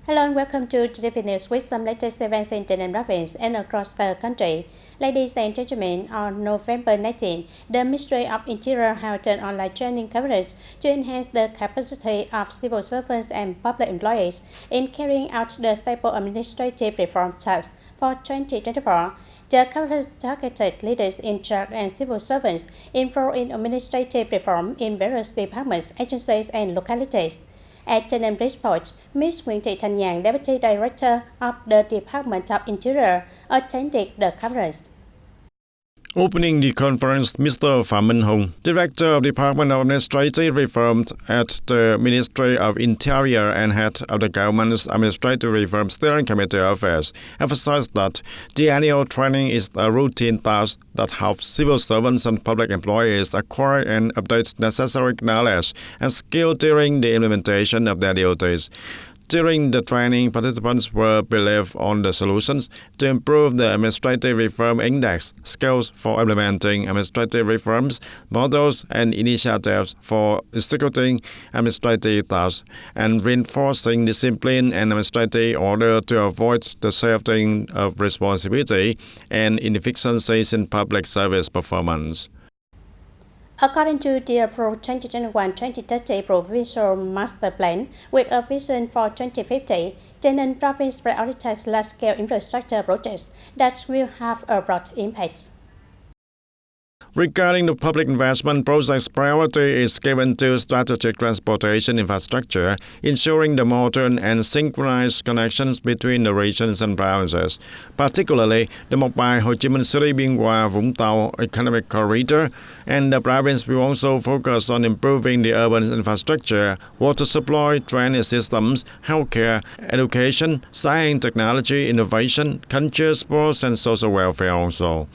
Hello and welcome to TTV News with some latest events in TayNinhTV province and across the country. Ladies and gentlemen, on November 19, the Ministry of Interior held an online training coverage to enhance the capacity of civil servants and public employees in carrying out the staple administrative reform task for 2024. The coverage targeted leaders in charge and civil servants involved in administrative reform in various departments, agencies, and localities. At TayNinhTV Report, Ms. Nguyễn Thị Thanh Nhàn, Deputy Director of the Department of Interior, attended the coverage. Opening the conference, Mr. Phạm Minh Hùng, Director of Department of Administrative Reform at the Ministry of Interior and Head of the Government's Administrative Reform Steering Committee Affairs, emphasized that the annual training is a routine task that helps civil servants and public employees acquire and update necessary knowledge and skill during the implementation of their duties. During the training, participants were briefed on the solutions to improve the Administrative Reform Index, skills for implementing administrative reforms, models and initiatives for executing administrative tasks, and reinforcing discipline and administrative order to avoid the shifting of responsibility and inefficiencies in public service performance. According to the approved 2021-2030 Provincial Master Plan, with a vision for 2050, TayNinhTV province prioritizes large-scale infrastructure projects that will have a broad impact. Regarding the public investment projects, priority is given to strategic transportation infrastructure, ensuring the modern and synchronized connections between the regions and provinces, particularly the mobile Ho Chi Minh City Biên Hòa Vũng Tàu economic corridor, and the province will also focus on improving the urban infrastructure, water supply, drainage systems, healthcare, education, science, technology, innovation, culture, sports, and social welfare also.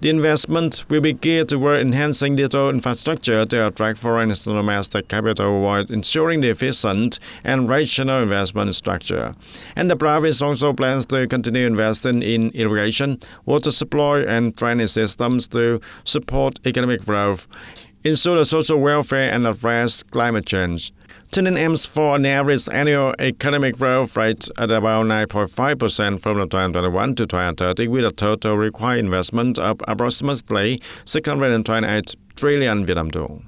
The investment will be geared toward enhancing digital infrastructure to attract foreign and domestic capital while ensuring the efficient and rational investment structure. And the province also plans to continue investing in irrigation, water supply, and drainage systems to support economic growth, ensure the social welfare, and address climate change. TayNinhTV aims for an average annual economic growth rate at about 9.5% from 2021 to 2030, with a total required investment of approximately 628 trillion Vietnam đồng.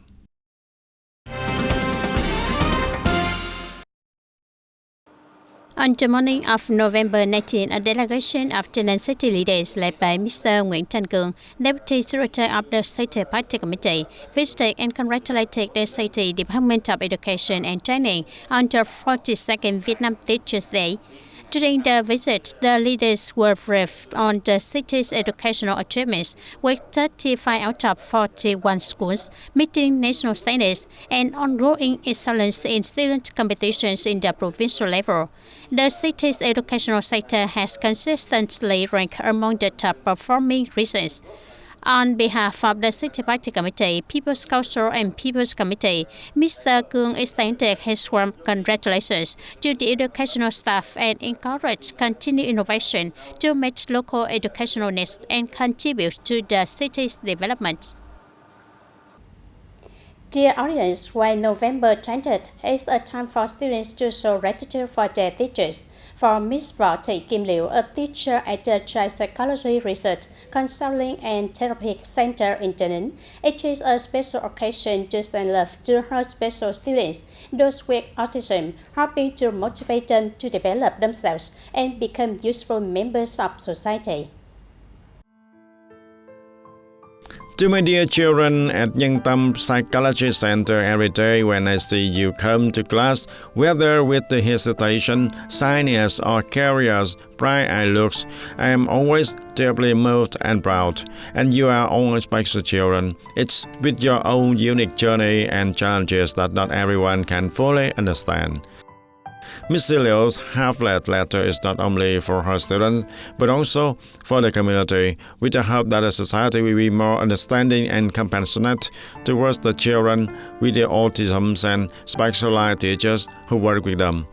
On the morning of November 19, a delegation of TayNinhTV city leaders led by Mr. Nguyễn Thanh Cường, Deputy Secretary of the City Party Committee, visited and congratulated the City Department of Education and Training on the 42nd Vietnam Teachers' Day. During the visit, the leaders were briefed on the city's educational achievements, with 35 out of 41 schools meeting national standards and ongoing excellence in student competitions in the provincial level. The city's educational sector has consistently ranked among the top-performing regions. On behalf of the City Party Committee, People's Council and People's Committee, Mr. Cường extended his warm congratulations to the educational staff and encouraged continued innovation to meet local educational needs and contribute to the city's development. Dear audience, while November 20th is a time for students to show gratitude for their teachers, for Ms. Võ Thị Kim Liu, a teacher at the Child Psychology Research, Counseling and Therapy Center in TayNinhTV, it is a special occasion to send love to her special students, those with autism, hoping to motivate them to develop themselves and become useful members of society. To my dear children at Nhân Tâm Psychology Center, every day when I see you come to class, whether with the hesitation, shyness, or curious, bright-eyed looks, I am always deeply moved and proud. And you are all special children. It's with your own unique journey and challenges that not everyone can fully understand. Miss Liu's half-led letter is not only for her students, but also for the community, with the hope that the society will be more understanding and compassionate towards the children with their autism and specialized teachers who work with them.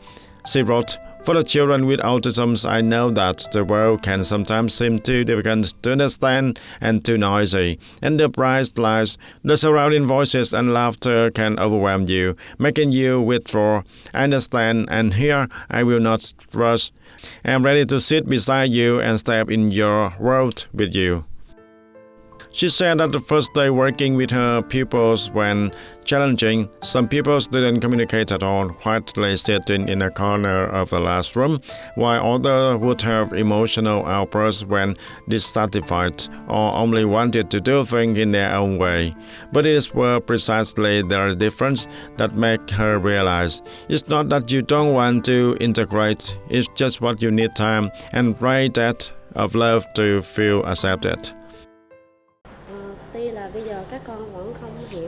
She wrote, For the children with autism, I know that the world can sometimes seem too difficult to understand and too noisy. And the bright lights, the surrounding voices and laughter can overwhelm you, making you withdraw. I understand, and here I will not rush. I am ready to sit beside you and step in your world with you. She said that the first day working with her pupils went challenging. Some pupils didn't communicate at all, quietly sitting in a corner of the classroom, while others would have emotional outbursts when dissatisfied or only wanted to do things in their own way. But it was precisely their difference that made her realize it's not that you don't want to integrate, it's just what you need time and right depth of love to feel accepted.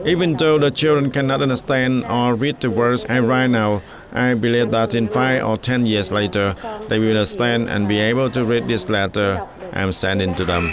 Even though the children cannot understand or read the words I write now, I believe that in 5 or 10 years later, they will understand and be able to read this letter I'm sending to them.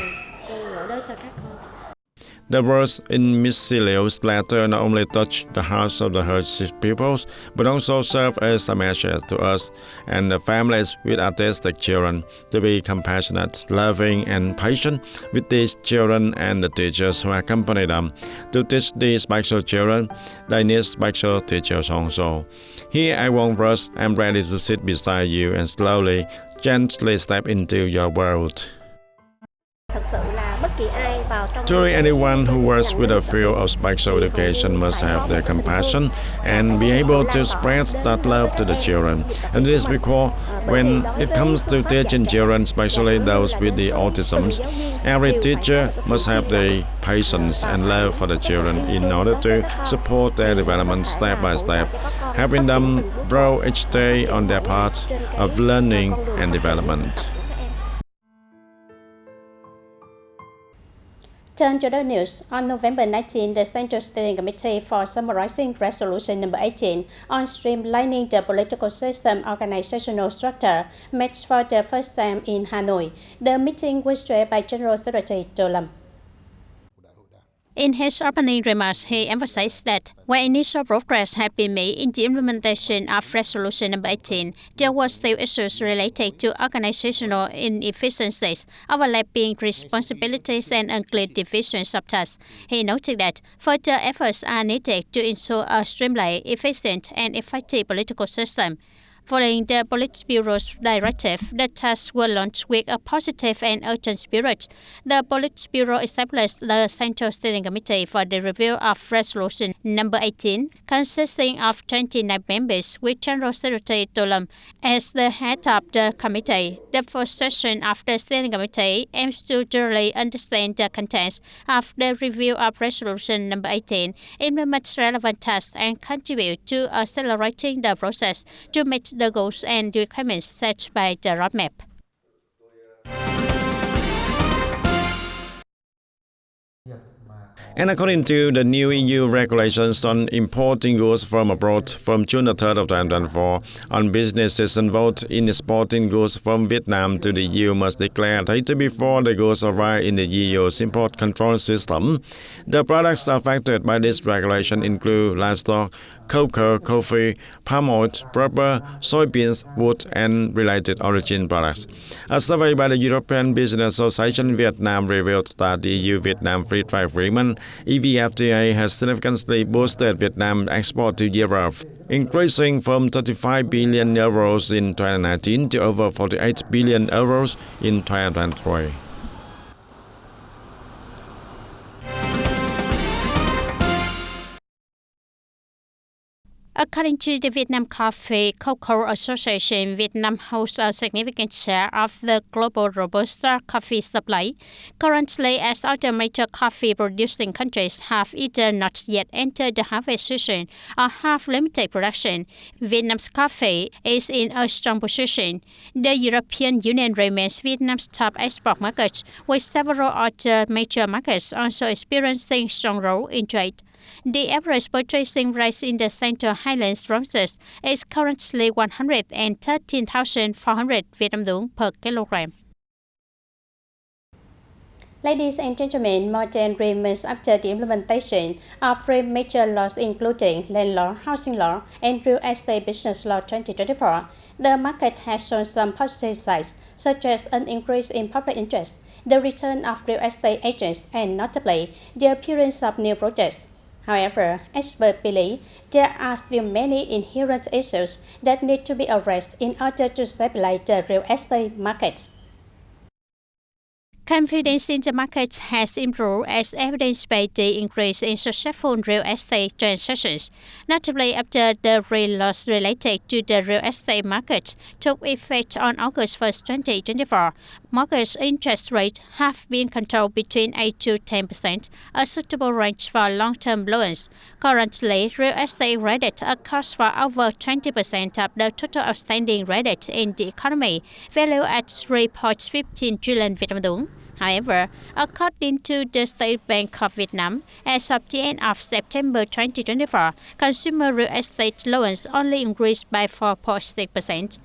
The words in Miss Celia's letter not only touch the hearts of the hurt pupils, but also serve as a message to us and the families with autistic children to be compassionate, loving, and patient with these children and the teachers who accompany them. To teach these special children, they need special teachers also. Here I won't rush. I'm ready to sit beside you and slowly, gently step into your world. Truly, anyone who works with a field of special education must have their compassion and be able to spread that love to the children. And it is because when it comes to teaching children, especially those with the autism, every teacher must have the patience and love for the children in order to support their development step by step, helping them grow each day on their path of learning and development. Turn to the news. On November 19, the Central Steering Committee for Summarizing Resolution number 18 on streamlining the political system organizational structure met for the first time in Hanoi. The meeting was chaired by General Secretary To Lâm. In his opening remarks, he emphasized that while initial progress had been made in the implementation of Resolution number 18, there were still issues related to organizational inefficiencies, overlapping responsibilities, and unclear divisions of tasks. He noted that further efforts are needed to ensure a streamlined, efficient, and effective political system. Following the Politburo's directive, the tasks were launched with a positive and urgent spirit. The Politburo established the Central Steering Committee for the review of Resolution number 18, consisting of 29 members, with General Secretary To Lâm as the head of the committee. The first session of the Steering Committee aims to thoroughly understand the contents of the review of Resolution number 18, implement relevant tasks, and contribute to accelerating the process to meet the goals and requirements set by the roadmap. And according to the new EU regulations on importing goods from abroad from June 3rd of 2024, on businesses involved in exporting goods from Vietnam to the EU must declare data before the goods arrive in the EU's import control system. The products affected by this regulation include livestock, cocoa, coffee, palm oil, rubber, soybeans, wood, and related origin products. A survey by the European Business Association Vietnam revealed that the EU-Vietnam Free Trade Agreement (EVFTA) has significantly boosted Vietnam's export to Europe, increasing from 35 billion euros in 2019 to over 48 billion euros in 2023. According to the Vietnam Coffee Cocoa Association, Vietnam holds a significant share of the global Robusta coffee supply. Currently, as other major coffee-producing countries have either not yet entered the harvest season or have limited production, Vietnam's coffee is in a strong position. The European Union remains Vietnam's top export market, with several other major markets also experiencing strong growth in trade. The average purchasing price in the Central Highlands provinces is currently 113,400 Vietnam dong per kilogram. Ladies and gentlemen, more than 3 months after the implementation of 3 major laws including land law, housing law, and real estate business law 2024, the market has shown some positive signs, such as an increase in public interest, the return of real estate agents, and notably, the appearance of new projects. However, experts believe there are still many inherent issues that need to be addressed in order to stabilize the real estate markets. Confidence in the market has improved as evidenced by the increase in successful real estate transactions, notably after the laws related to the real estate market took effect on August 1, 2024. Mortgage interest rates have been controlled between 8 to 10%, a suitable range for long-term loans. Currently, real estate rated accounts for over 20% of the total outstanding rated in the economy, valued at 3.15 trillion Vietnam dong. However, according to the State Bank of Vietnam, as of the end of September 2024, consumer real estate loans only increased by 4.6%.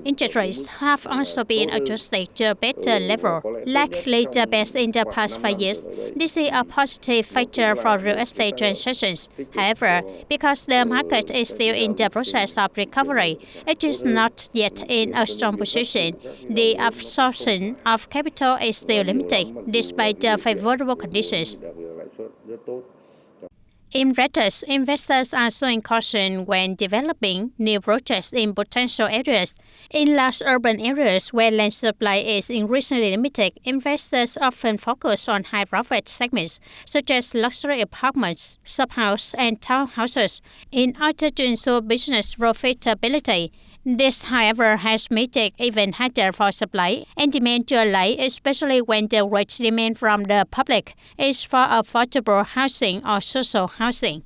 Interest rates have also been adjusted to a better level, likely the best in the past 5 years. This is a positive factor for real estate transactions. However, because the market is still in the process of recovery, it is not yet in a strong position. The absorption of capital is still limited, despite the favorable conditions. In rentals, investors are showing caution when developing new projects in potential areas. In large urban areas where land supply is increasingly limited, investors often focus on high-profit segments such as luxury apartments, subhouses, and townhouses in order to ensure business profitability. This, however, has made it even harder for supply and demand to align, especially when the great demand from the public is for affordable housing or social housing.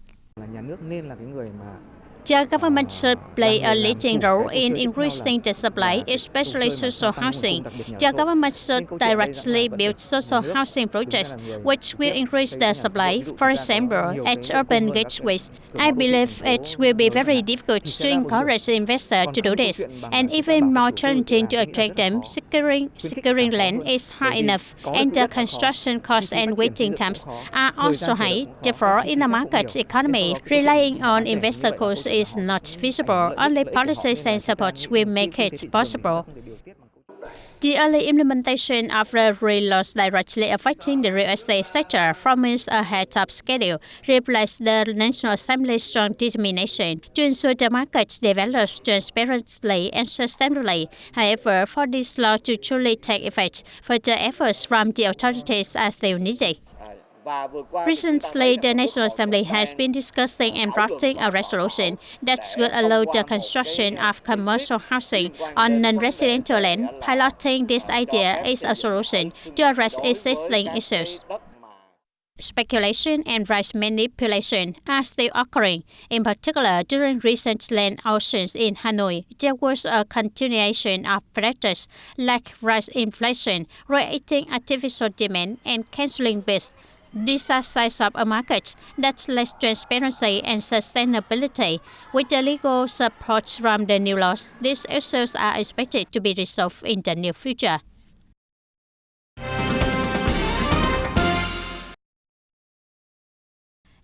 The government should play a leading role in increasing the supply, especially social housing. The government should directly build social housing projects, which will increase the supply. For example, at urban gateways, I believe it will be very difficult to encourage investors to do this, and even more challenging to attract them. Securing land is hard enough, and the construction costs and waiting times are also high. Therefore, in a market economy, relying on investor costs is not feasible. Only policies and support will make it possible. The early implementation of the laws directly affecting the real estate sector 4 months ahead of schedule reflects the National Assembly's strong determination to ensure the market develops transparently and sustainably. However, for this law to truly take effect, further efforts from the authorities are still needed. Recently, the National Assembly has been discussing and drafting a resolution that will allow the construction of commercial housing on non-residential land. Piloting this idea is a solution to address existing issues. Speculation and price manipulation are still occurring. In particular, during recent land auctions in Hanoi, there was a continuation of practices like price inflation, creating artificial demand, and cancelling bids. These are signs of a market that lacks transparency and sustainability. With the legal support from the new laws, these issues are expected to be resolved in the near future.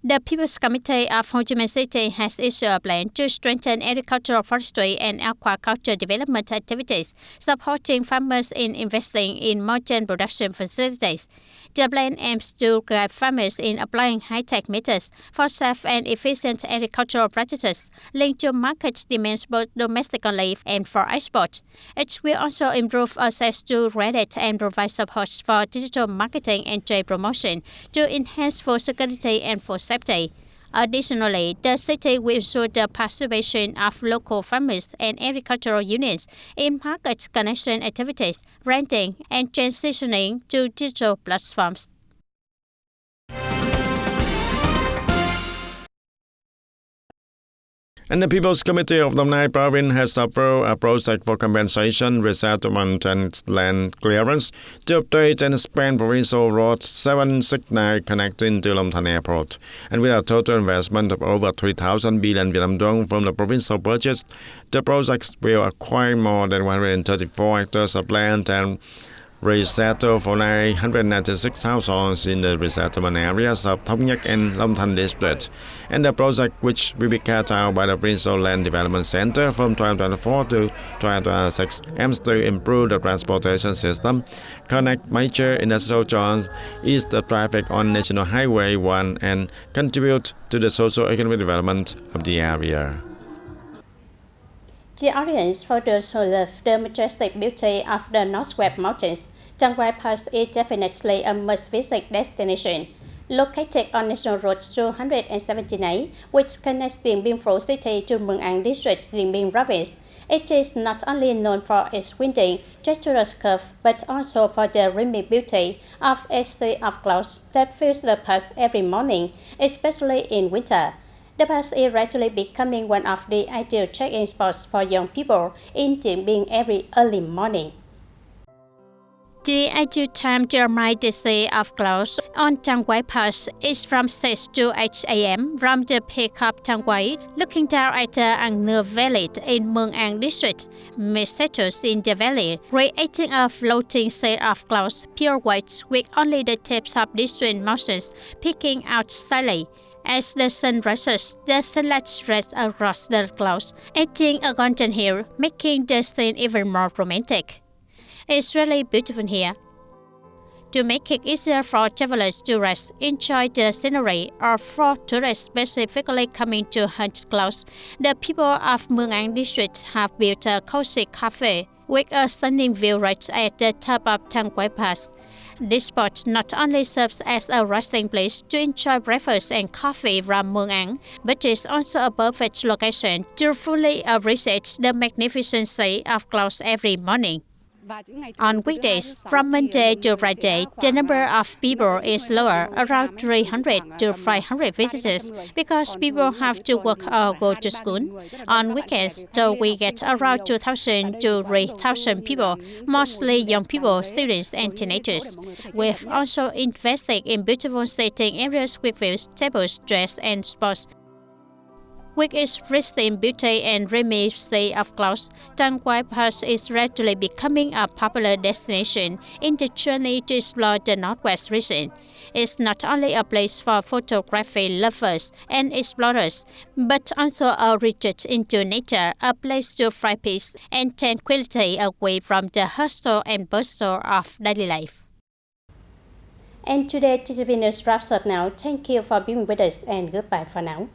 The People's Committee of Ho Chi Minh City has issued a plan to strengthen agricultural, forestry, and aquaculture development activities, supporting farmers in investing in modern production facilities. The plan aims to guide farmers in applying high-tech methods for safe and efficient agricultural practices linked to market demands both domestically and for export. It will also improve access to credit and provide support for digital marketing and trade promotion to enhance food security and food safety. Additionally, the city will ensure the participation of local farmers and agricultural unions in market connection activities, renting, and transitioning to digital platforms. And the People's Committee of Dong Nai Province has approved a project for compensation, resettlement and land clearance to update and expand Provincial Road 769 connecting to Long Thanh Airport. And with a total investment of over 3,000 billion Vietnam dong from the provincial budget, the project will acquire more than 134 hectares of land and resettle for 996 households in the resettlement areas of Thống Nhất and Long Thanh district. And the project, which will be carried out by the Provincial Land Development Center from 2024 to 2026, aims to improve the transportation system, connect major industrial zones, ease the traffic on National Highway 1, and contribute to the socio-economic development of the area. The audience for those who love the majestic beauty of the Northwest Mountains, Trang Quai Pass is definitely a must-visit destination. Located on National Road 279, which connects Dien Bien Phu City to Mương Ang District, Dien Bien Province, it is not only known for its winding, treacherous curve, but also for the rhythmic beauty of a sea of clouds that fills the pass every morning, especially in winter. The pass is rapidly becoming one of the ideal check-in spots for young people in Dien Bien every early morning. The ideal time to admire the sea of clouds on Trang Quai Pass is from 6 to 8 a.m. from the peak of Trang Quai, looking down at the Ang Nưa Valley in Mương Ang District. Mist settles in the valley, creating a floating sea of clouds, pure white, with only the tips of distant mountains peeking out slightly. As the sun rises, the sunlight spreads across the clouds, adding a golden hue, making the scene even more romantic. It's really beautiful here. To make it easier for travelers to rest, enjoy the scenery, or for tourists specifically coming to hunt clouds, the people of Mương Ang District have built a cozy cafe with a stunning view right at the top of Trang Quai Pass. This spot not only serves as a resting place to enjoy breakfast and coffee from Mương Ang, but is also a perfect location to fully appreciate the magnificent sea of clouds every morning. On weekdays, from Monday to Friday, the number of people is lower, around 300 to 500 visitors, because people have to work or go to school. On weekends, though, we get around 2,000 to 3,000 people, mostly young people, students, and teenagers. We've also invested in beautiful sitting areas with views, tables, dress, and sports. With its pristine beauty and rhythmic sea of clouds, Trang Quai Pass is rapidly becoming a popular destination in the journey to explore the Northwest region. It's not only a place for photography lovers and explorers, but also a retreat into nature, a place to find peace and tranquility away from the hustle and bustle of daily life. And today, TTV News wraps up now. Thank you for being with us and goodbye for now.